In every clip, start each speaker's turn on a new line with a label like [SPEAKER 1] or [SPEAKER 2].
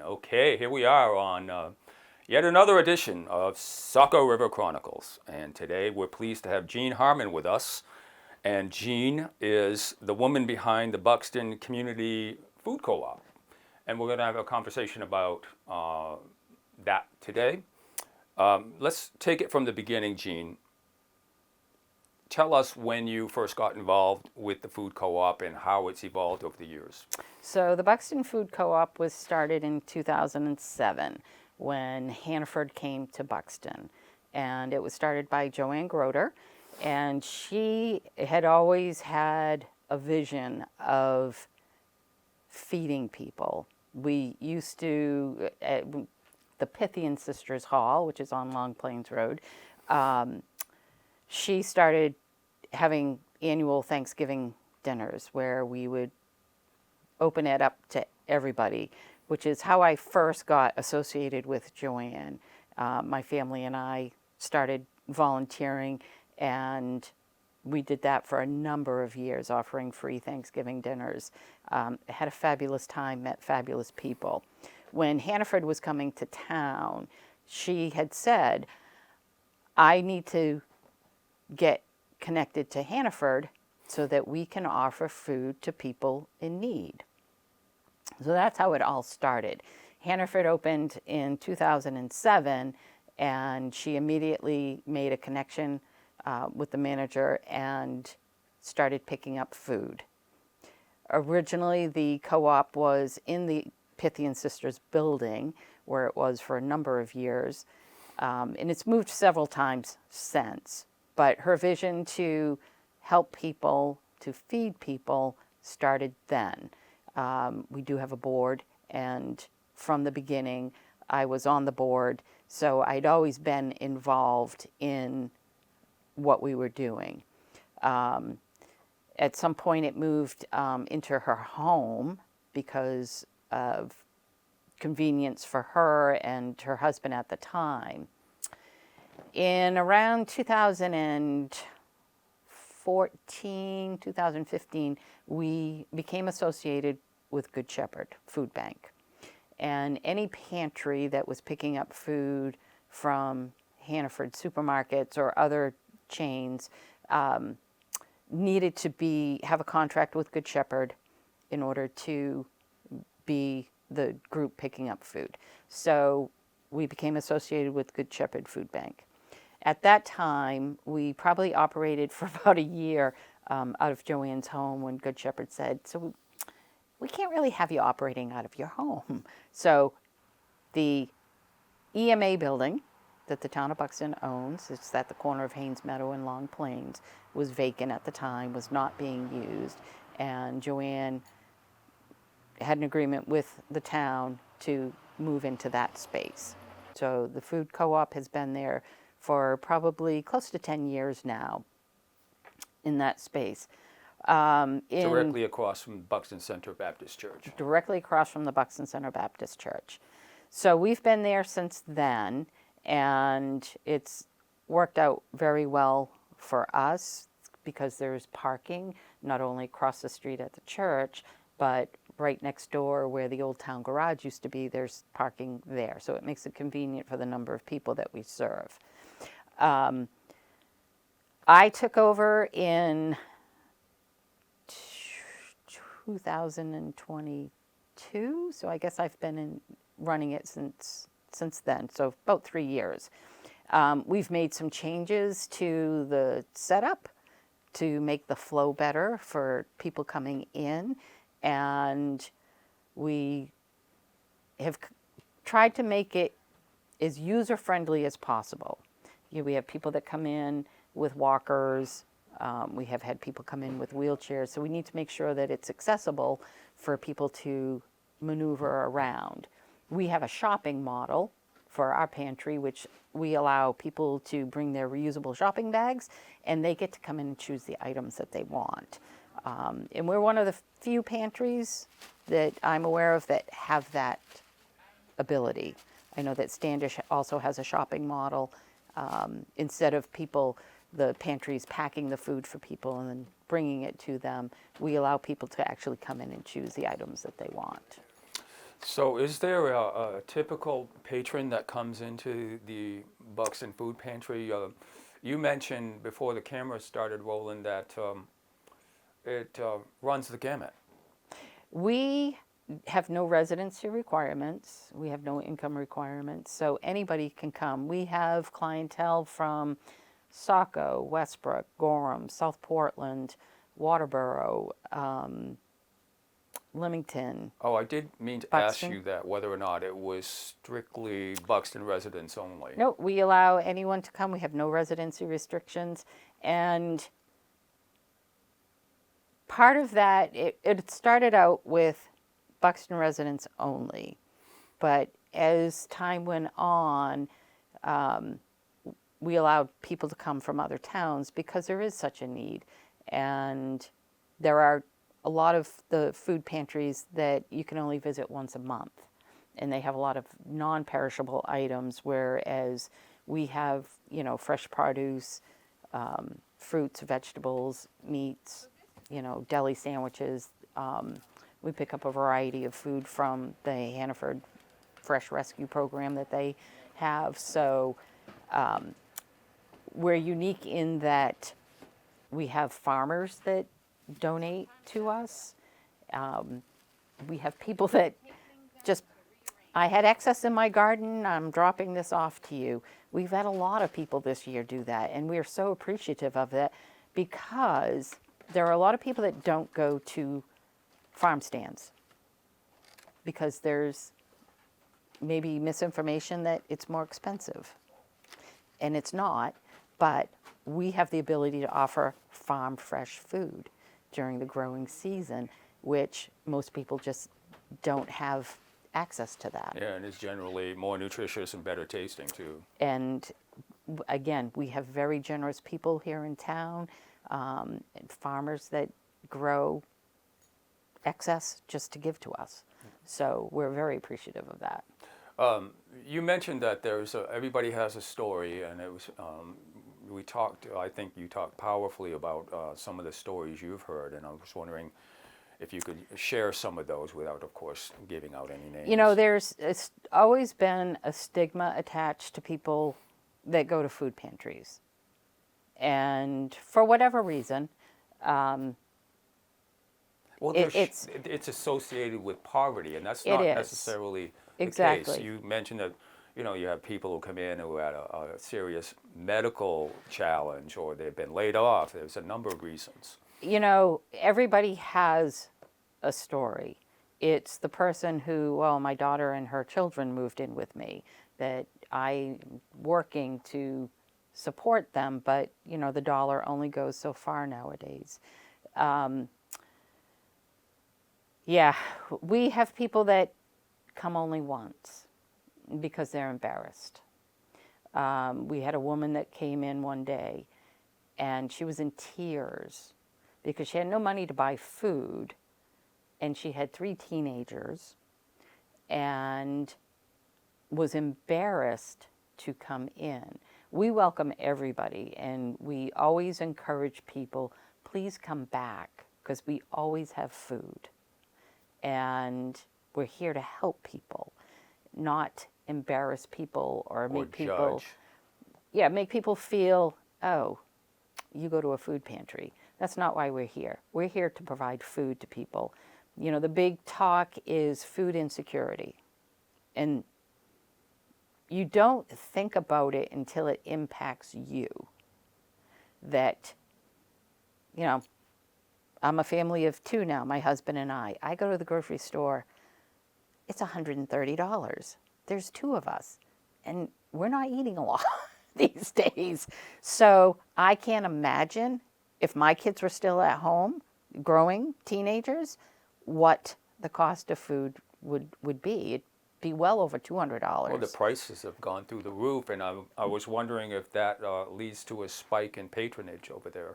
[SPEAKER 1] Okay, here we are on yet another edition of Saco River Chronicles. And today we're pleased to have Jean Harmon with us. And Jean is the woman behind the Buxton Community Food Co-op. And we're going to have a conversation about that today. Let's take it from the beginning, Jean. Tell us when you first got involved with the food co-op and how it's evolved over the years.
[SPEAKER 2] So the Buxton Food Co-op was started in 2007 when Hannaford came to Buxton. And it was started by Joanne Groder. And she had always had a vision of feeding people. We used to, at the Pythian Sisters Hall, which is on Long Plains Road, she started having annual Thanksgiving dinners where we would open it up to everybody, which is how I first got associated with Joanne. My family and I started volunteering, and we did that for a number of years, offering free Thanksgiving dinners. Had a fabulous time, met fabulous people. When Hannaford was coming to town, she had said, I need to get connected to Hannaford so that we can offer food to people in need. So that's how it all started. Hannaford opened in 2007, and she immediately made a connection with the manager and started picking up food. Originally, the co-op was in the Pythian Sisters building, where it was for a number of years, and it's moved several times since. But her vision to help people, to feed people, started then. We do have a board, and from the beginning, I was on the board, so I'd always been involved in what we were doing. At some point, it moved into her home because of convenience for her and her husband at the time. In around 2014, 2015, we became associated with Good Shepherd Food Bank. And any pantry that was picking up food from Hannaford supermarkets or other chains needed to have a contract with Good Shepherd in order to be the group picking up food. So we became associated with Good Shepherd Food Bank. At that time, we probably operated for about a year out of Joanne's home when Good Shepherd said, so we can't really have you operating out of your home. So the EMA building that the town of Buxton owns, it's at the corner of Haynes Meadow and Long Plains, was vacant at the time, was not being used, and Joanne had an agreement with the town to move into that space. So the food co-op has been there for probably close to 10 years now in that space.
[SPEAKER 1] Directly across from Buxton Center Baptist Church.
[SPEAKER 2] Directly across from the Buxton Center Baptist Church. So we've been there since then, and it's worked out very well for us because there's parking, not only across the street at the church, but right next door where the old town garage used to be, there's parking there. So it makes it convenient for the number of people that we serve. I took over in 2022, so I guess I've been running it since then, so about 3 years. We've made some changes to the setup to make the flow better for people coming in, and we have tried to make it as user-friendly as possible. We have people that come in with walkers. We have had people come in with wheelchairs. So we need to make sure that it's accessible for people to maneuver around. We have a shopping model for our pantry, which we allow people to bring their reusable shopping bags, and they get to come in and choose the items that they want. And we're one of the few pantries that I'm aware of that have that ability. I know that Standish also has a shopping model. Instead of the pantries packing the food for people and then bringing it to them, we allow people to actually come in and choose the items that they want.
[SPEAKER 1] So is there a typical patron that comes into the Buxton Food Pantry? You mentioned before the camera started rolling that it runs the gamut.
[SPEAKER 2] We have no residency requirements. We have no income requirements, so anybody can come. We have clientele from Saco, Westbrook, Gorham, South Portland, Waterboro, Leamington,
[SPEAKER 1] Oh, I did mean to ask
[SPEAKER 2] Buxton.
[SPEAKER 1] you that, whether or not it was strictly Buxton residents only.
[SPEAKER 2] No, we allow anyone to come. We have no residency restrictions. And part of that, it started out with Buxton residents only. But as time went on, we allowed people to come from other towns because there is such a need. And there are a lot of the food pantries that you can only visit once a month. And they have a lot of non-perishable items, whereas we have, fresh produce, fruits, vegetables, meats, deli sandwiches. We pick up a variety of food from the Hannaford Fresh Rescue program that they have. So we're unique in that we have farmers that donate to us. We have people that just, I had excess in my garden, I'm dropping this off to you. We've had a lot of people this year do that, and we're so appreciative of it because there are a lot of people that don't go to farm stands because there's maybe misinformation that it's more expensive. And it's not, but we have the ability to offer farm fresh food during the growing season, which most people just don't have access to that.
[SPEAKER 1] Yeah, and it's generally more nutritious and better tasting too.
[SPEAKER 2] And again, we have very generous people here in town, and farmers that grow excess just to give to us. So we're very appreciative of that.
[SPEAKER 1] You mentioned that everybody has a story, and it was we talked. I think you talked powerfully about some of the stories you've heard, and I was wondering if you could share some of those without, of course, giving out any names.
[SPEAKER 2] It's always been a stigma attached to people that go to food pantries, and for whatever reason,
[SPEAKER 1] Well, it's associated with poverty, and that's
[SPEAKER 2] It
[SPEAKER 1] not
[SPEAKER 2] is.
[SPEAKER 1] necessarily the case.
[SPEAKER 2] Exactly.
[SPEAKER 1] You mentioned that you have people who come in who had a serious medical challenge, or they've been laid off. There's a number of reasons.
[SPEAKER 2] Everybody has a story. It's the person who, well, my daughter and her children moved in with me, that I'm working to support them, but, the dollar only goes so far nowadays. Yeah, we have people that come only once because they're embarrassed. We had a woman that came in one day, and she was in tears because she had no money to buy food, and she had 3 teenagers, and was embarrassed to come in. We welcome everybody, and we always encourage people, please come back, because we always have food. And we're here to help people, not embarrass people or make people
[SPEAKER 1] judge.
[SPEAKER 2] Yeah, make people feel, oh, you go to a food pantry. That's not why we're here. We're here to provide food to people. The big talk is food insecurity. And you don't think about it until it impacts you. That, I'm a family of 2 now, my husband and I. I go to the grocery store, it's $130. There's 2 of us, and we're not eating a lot these days. So I can't imagine if my kids were still at home, growing teenagers, what the cost of food would be. It'd be well over $200.
[SPEAKER 1] Well, the prices have gone through the roof, and I was wondering if that leads to a spike in patronage over there.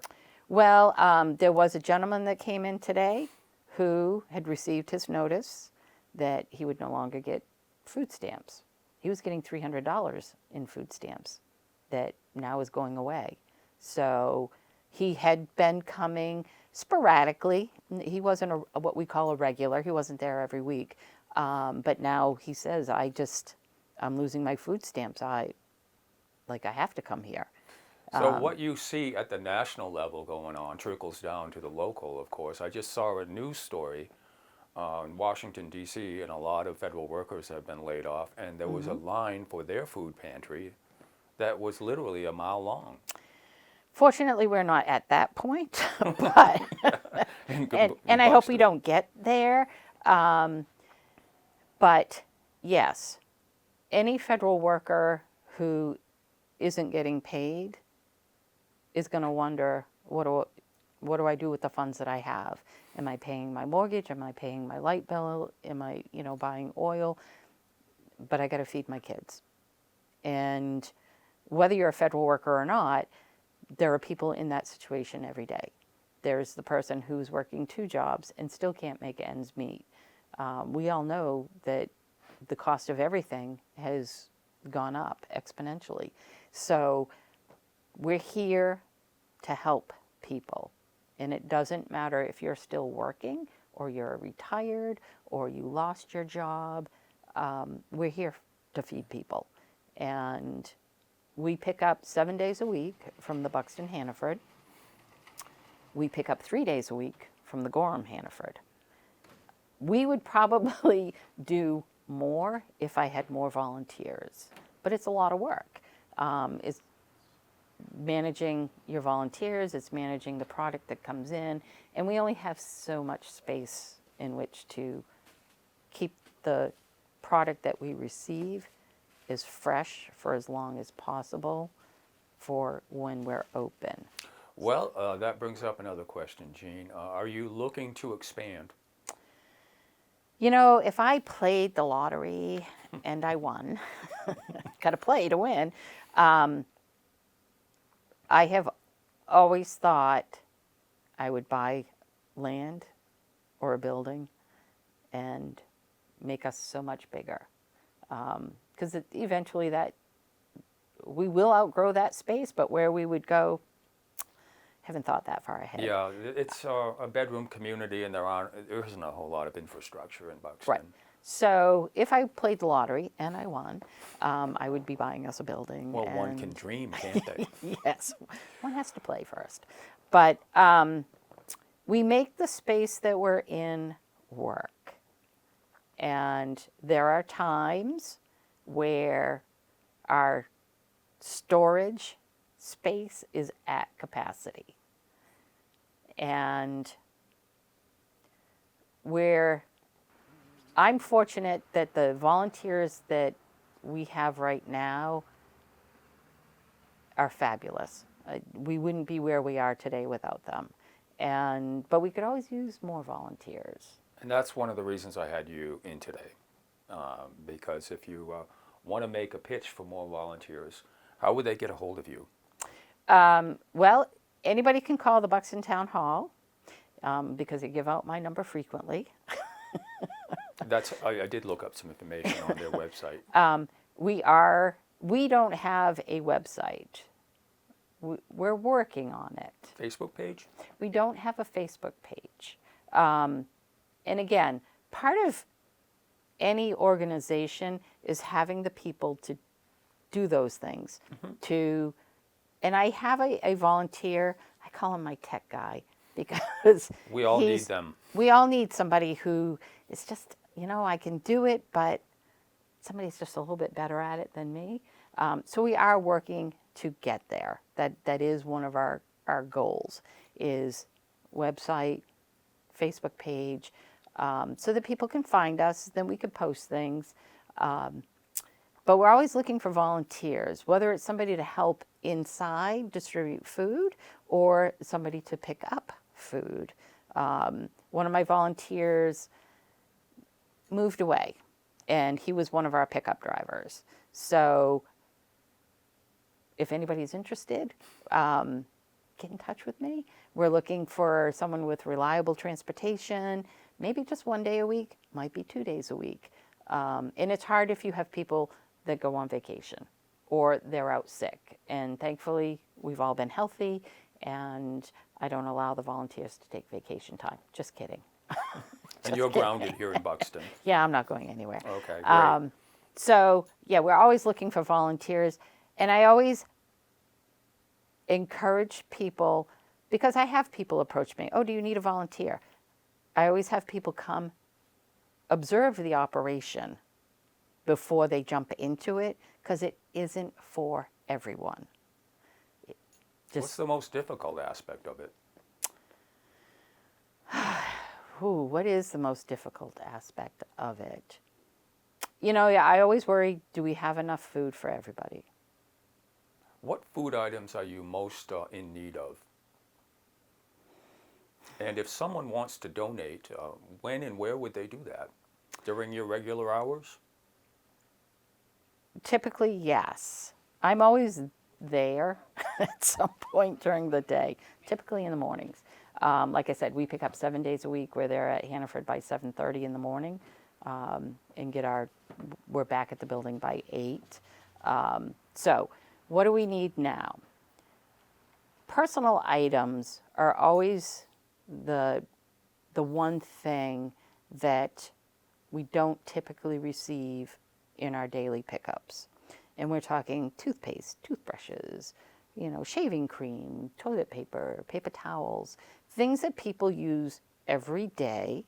[SPEAKER 2] Well, there was a gentleman that came in today who had received his notice that he would no longer get food stamps. He was getting $300 in food stamps that now is going away. So he had been coming sporadically. He wasn't what we call a regular. He wasn't there every week. But now he says, I'm losing my food stamps. I have to come here.
[SPEAKER 1] So what you see at the national level going on trickles down to the local, of course. I just saw a news story in Washington, D.C., and a lot of federal workers have been laid off, and there was a line for their food pantry that was literally a mile long.
[SPEAKER 2] Fortunately, we're not at that point, but and I hope we don't get there. But yes, any federal worker who isn't getting paid is going to wonder, what do I do with the funds that I have? Am I paying my mortgage? Am I paying my light bill? Am I, buying oil? But I got to feed my kids. And whether you're a federal worker or not, there are people in that situation every day. There's the person who's working 2 jobs and still can't make ends meet. We all know that the cost of everything has gone up exponentially. So we're here to help people. And it doesn't matter if you're still working or you're retired or you lost your job. We're here to feed people. And we pick up 7 days a week from the Buxton Hannaford. We pick up 3 days a week from the Gorham Hannaford. We would probably do more if I had more volunteers, but it's a lot of work. It's managing your volunteers, it's managing the product that comes in, and we only have so much space in which to keep the product that we receive is fresh for as long as possible for when we're open.
[SPEAKER 1] Well, that brings up another question, Jean. Are you looking to expand?
[SPEAKER 2] If I played the lottery and I won, got to play to win, I have always thought I would buy land or a building and make us so much bigger. Because eventually we will outgrow that space, but where we would go, haven't thought that far ahead.
[SPEAKER 1] Yeah, it's a bedroom community, and there isn't a whole lot of infrastructure in Buxton.
[SPEAKER 2] Right. So if I played the lottery and I won, I would be buying us a building.
[SPEAKER 1] Well, one can dream, can't they?
[SPEAKER 2] Yes, one has to play first. But we make the space that we're in work. And there are times where our storage space is at capacity. And I'm fortunate that the volunteers that we have right now are fabulous. We wouldn't be where we are today without them. But we could always use more volunteers.
[SPEAKER 1] And that's one of the reasons I had you in today. Because if you want to make a pitch for more volunteers, how would they get a hold of you?
[SPEAKER 2] Well, anybody can call the Buxton Town Hall because they give out my number frequently.
[SPEAKER 1] I did look up some information on their website.
[SPEAKER 2] We don't have a website. We're working on it.
[SPEAKER 1] Facebook page?
[SPEAKER 2] We don't have a Facebook page. And again, part of any organization is having the people to do those things. Mm-hmm. And I have a volunteer, I call him my tech guy, because
[SPEAKER 1] we all need them.
[SPEAKER 2] We all need somebody who is just, I can do it, but somebody's just a little bit better at it than me. So we are working to get there. That is one of our goals, is website, Facebook page, so that people can find us, then we could post things. But we're always looking for volunteers, whether it's somebody to help inside distribute food or somebody to pick up food. One of my volunteers moved away, and he was one of our pickup drivers. So if anybody's interested, get in touch with me. We're looking for someone with reliable transportation, maybe just 1 day a week, might be 2 days a week. And it's hard if you have people that go on vacation or they're out sick. And thankfully, we've all been healthy, and I don't allow the volunteers to take vacation time. Just kidding.
[SPEAKER 1] And you're grounded here in Buxton.
[SPEAKER 2] Yeah, I'm not going anywhere.
[SPEAKER 1] Okay, great.
[SPEAKER 2] So, yeah, we're always looking for volunteers. And I always encourage people, because I have people approach me, oh, do you need a volunteer? I always have people come observe the operation before they jump into it, because it isn't for everyone.
[SPEAKER 1] What's the most difficult aspect of it?
[SPEAKER 2] What is the most difficult aspect of it? You know, yeah, I always worry, do we have enough food for everybody?
[SPEAKER 1] What food items are you most in need of? And if someone wants to donate, when and where would they do that? During your regular hours?
[SPEAKER 2] Typically, yes. I'm always there at some point during the day, typically in the mornings. Like I said, we pick up 7 days a week. We're there at Hannaford by 7:30 in the morning, and we're back at the building by 8. So what do we need now? Personal items are always the one thing that we don't typically receive in our daily pickups. And we're talking toothpaste, toothbrushes, shaving cream, toilet paper, paper towels, things that people use every day.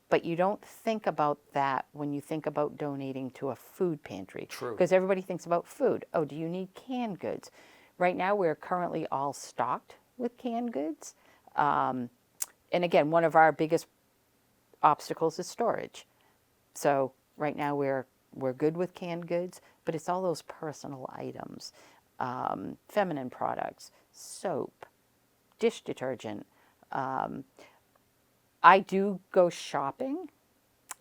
[SPEAKER 2] But you don't think about that when you think about donating to a food pantry.
[SPEAKER 1] True.
[SPEAKER 2] Because everybody thinks about food. Oh, do you need canned goods? Right now, we're currently all stocked with canned goods. And again, one of our biggest obstacles is storage. So right now we're good with canned goods, but it's all those personal items, feminine products, soap, dish detergent. I do go shopping,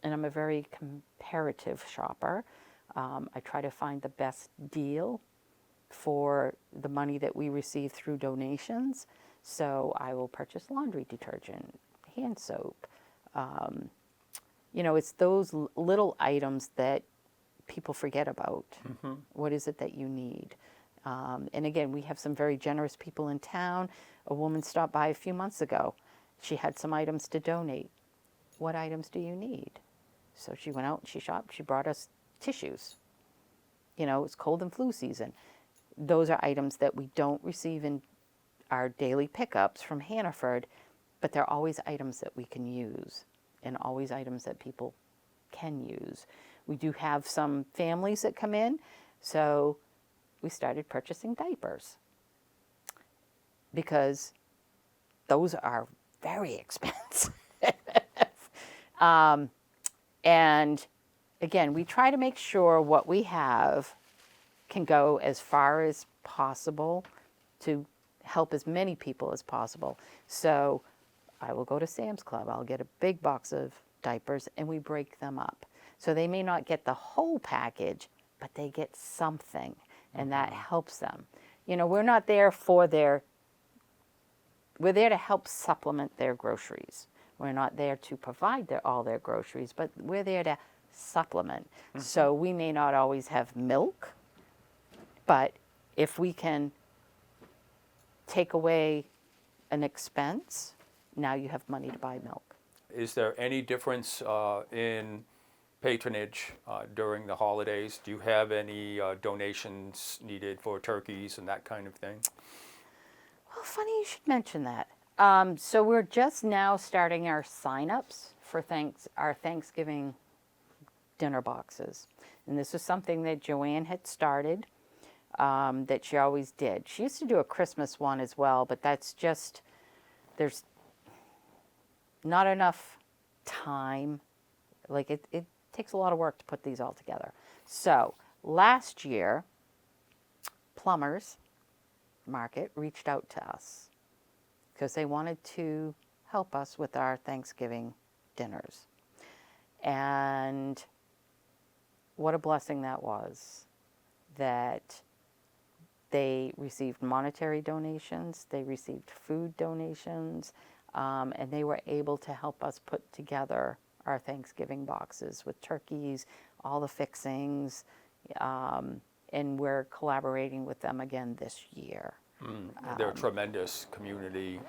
[SPEAKER 2] and I'm a very comparative shopper. I try to find the best deal for the money that we receive through donations. So I will purchase laundry detergent, hand soap. It's those little items that people forget about. Mm-hmm. What is it that you need? And again, we have some very generous people in town. A woman stopped by a few months ago. She had some items to donate. What items do you need? So she went out and she shopped. She brought us tissues. It's cold and flu season. Those are items that we don't receive in our daily pickups from Hannaford, but they're always items that we can use and always items that people can use. We do have some families that come in, so we started purchasing diapers because those are very expensive. And again, we try to make sure what we have can go as far as possible to help as many people as possible. So I will go to Sam's Club. I'll get a big box of diapers and we break them up. So they may not get the whole package, but they get something, and that helps them. We're not there we're there to help supplement their groceries. We're not there to provide all their groceries, but we're there to supplement. Mm-hmm. So we may not always have milk, but if we can take away an expense, now you have money to buy milk.
[SPEAKER 1] Is there any difference in patronage during the holidays? Do you have any donations needed for turkeys and that kind of thing?
[SPEAKER 2] Well, funny you should mention that. So we're just now starting our sign-ups for our Thanksgiving dinner boxes. And this is something that Joanne had started, that she always did. She used to do a Christmas one as well, but that's just, there's not enough time. Like it takes a lot of work to put these all together. So last year, Plumbers Market reached out to us because they wanted to help us with our Thanksgiving dinners. And what a blessing that was, that they received monetary donations, they received food donations, and they were able to help us put together our Thanksgiving boxes with turkeys, all the fixings, and we're collaborating with them again this year.
[SPEAKER 1] They're tremendous community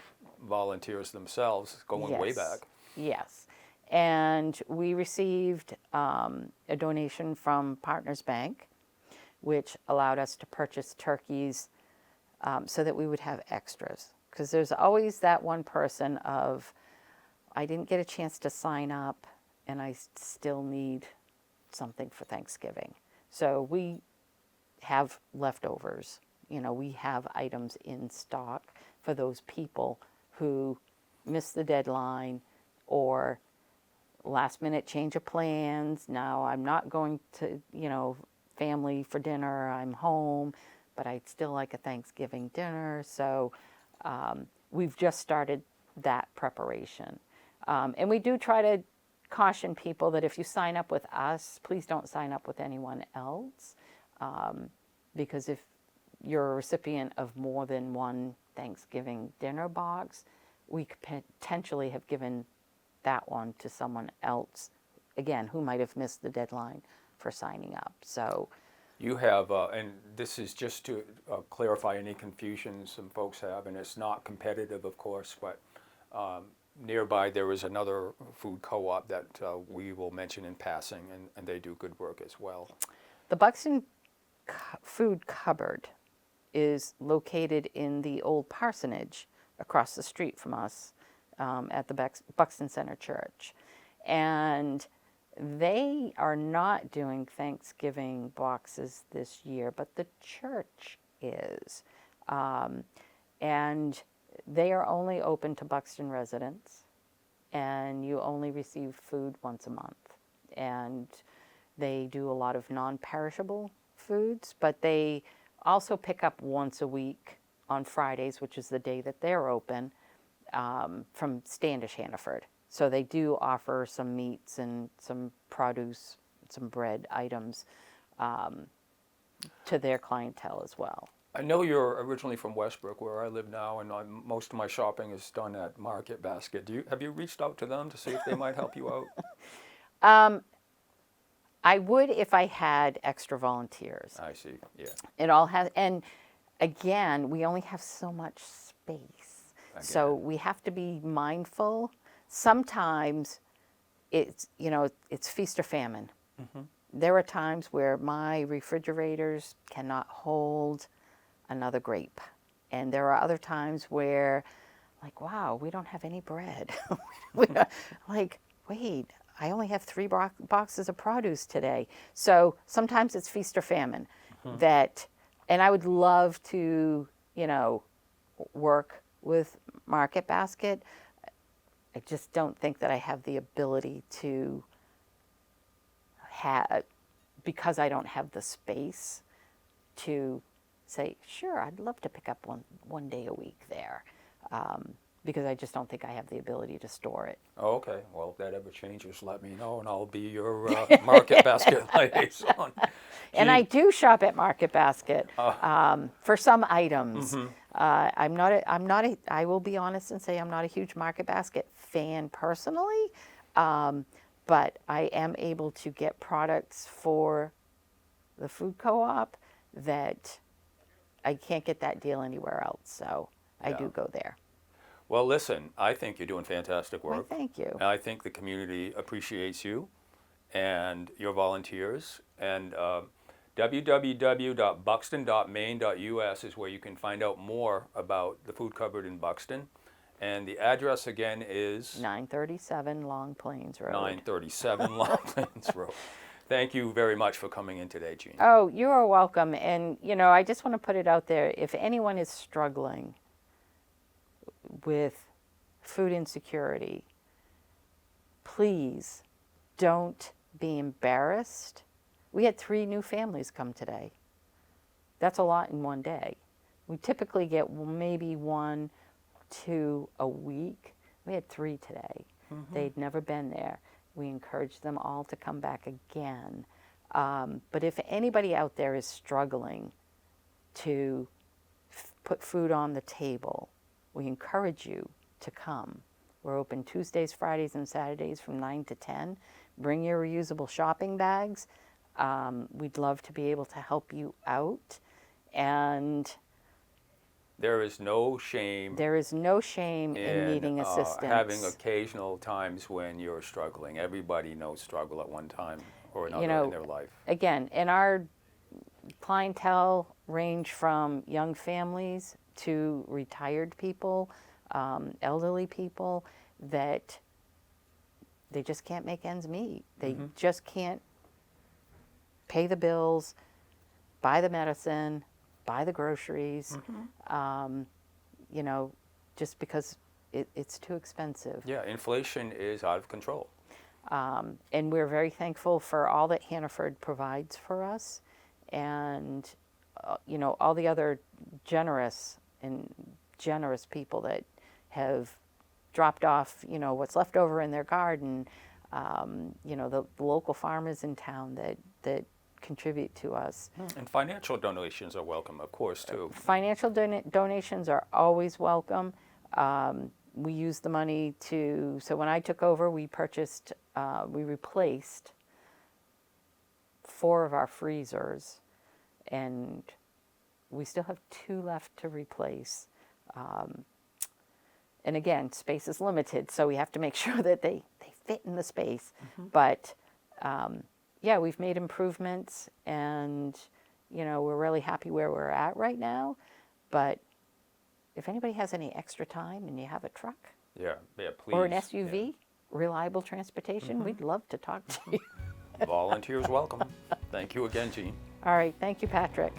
[SPEAKER 1] volunteers themselves, going way
[SPEAKER 2] Yes.
[SPEAKER 1] back.
[SPEAKER 2] Yes. And we received a donation from Partners Bank, which allowed us to purchase turkeys so that we would have extras. Because there's always that one person of, I didn't get a chance to sign up and I still need something for Thanksgiving. So we have leftovers. We have items in stock for those people who missed the deadline or last minute change of plans. Now I'm not going to, family for dinner. I'm home, but I'd still like a Thanksgiving dinner. So we've just started that preparation. And we do try to caution people that if you sign up with us, please don't sign up with anyone else. Because if you're a recipient of more than one Thanksgiving dinner box, we could potentially have given that one to someone else, again, who might have missed the deadline for signing up. So
[SPEAKER 1] You have, and this is just to clarify any confusion some folks have, and it's not competitive, of course, but nearby there is another food co-op that we will mention in passing, and they do good work as well.
[SPEAKER 2] the Buxton Food Cupboard is located in the old parsonage across the street from us at the Buxton Center Church. And they are not doing Thanksgiving boxes this year, but the church is. And they are only open to Buxton residents, and you only receive food once a month. And they do a lot of non-perishable foods, but they also pick up once a week on Fridays, which is the day that they're open, from Standish, Hannaford. So they do offer some meats and some produce, some bread items to their clientele as well.
[SPEAKER 1] I know you're originally from Westbrook, where I live now, and most of my shopping is done at Market Basket. Have you reached out to them to see if they might help you out?
[SPEAKER 2] I would if I had extra volunteers.
[SPEAKER 1] I see, yeah.
[SPEAKER 2] It all has, and again, we only have so much space. So we have to be mindful. Sometimes it's feast or famine. Mm-hmm. There are times where my refrigerators cannot hold another grape. And there are other times where, like, wow, we don't have any bread. Like, wait, I only have 3 boxes of produce today. So sometimes it's feast or famine. Mm-hmm. And I would love to, work with Market Basket. I just don't think that I have the ability to because I don't have the space to say, sure, I'd love to pick up one day a week there. Because I just don't think I have the ability to store it.
[SPEAKER 1] Oh, okay. Well, if that ever changes, let me know, and I'll be your Market Basket liaison.
[SPEAKER 2] And I do shop at Market Basket for some items. Mm-hmm. I will be honest and say I'm not a huge Market Basket fan personally, but I am able to get products for the food co-op that I can't get that deal anywhere else. So I do go there.
[SPEAKER 1] Well, listen, I think you're doing fantastic work.
[SPEAKER 2] Well, thank you.
[SPEAKER 1] And I think the community appreciates you and your volunteers. And www.buxton.maine.us is where you can find out more about the food cupboard in Buxton. And the address again is
[SPEAKER 2] 937 Long Plains Road.
[SPEAKER 1] 937 Long Plains Road. Thank you very much for coming in today, Jean.
[SPEAKER 2] Oh, you are welcome. And, I just want to put it out there. If anyone is struggling with food insecurity, please don't be embarrassed. We had 3 new families come today. That's a lot in one day. We typically get maybe 1, 2 a week. We had 3 today. Mm-hmm. They'd never been there. We encourage them all to come back again. But if anybody out there is struggling to put food on the table, we encourage you to come. We're open Tuesdays, Fridays, and Saturdays from 9 to 10. Bring your reusable shopping bags. We'd love to be able to help you out. And
[SPEAKER 1] There is no shame
[SPEAKER 2] There is no shame in needing assistance.
[SPEAKER 1] having occasional times when you're struggling. Everybody knows struggle at one time or another
[SPEAKER 2] You know,
[SPEAKER 1] in their life.
[SPEAKER 2] again, and our clientele range from young families to retired people, elderly people that they just can't make ends meet. They just can't pay the bills, buy the medicine, buy the groceries, you know, just because it's too expensive.
[SPEAKER 1] Yeah, inflation is out of control.
[SPEAKER 2] And we're very thankful for all that Hannaford provides for us, and you know, all the other generous people that have dropped off, you know, what's left over in their garden. You know, the local farmers in town that contribute to us.
[SPEAKER 1] And financial donations are welcome, of course, too.
[SPEAKER 2] Financial donations are always welcome. We use the money so when I took over, we replaced 4 of our freezers, and we still have 2 left to replace. And again, space is limited, so we have to make sure that they fit in the space. But yeah, we've made improvements, and you know, we're really happy where we're at right now. But if anybody has any extra time and you have a truck
[SPEAKER 1] Yeah, please.
[SPEAKER 2] or an SUV, reliable transportation, we'd love to talk to you.
[SPEAKER 1] Volunteers welcome. Thank you again, Jean.
[SPEAKER 2] All right, thank you, Patrick.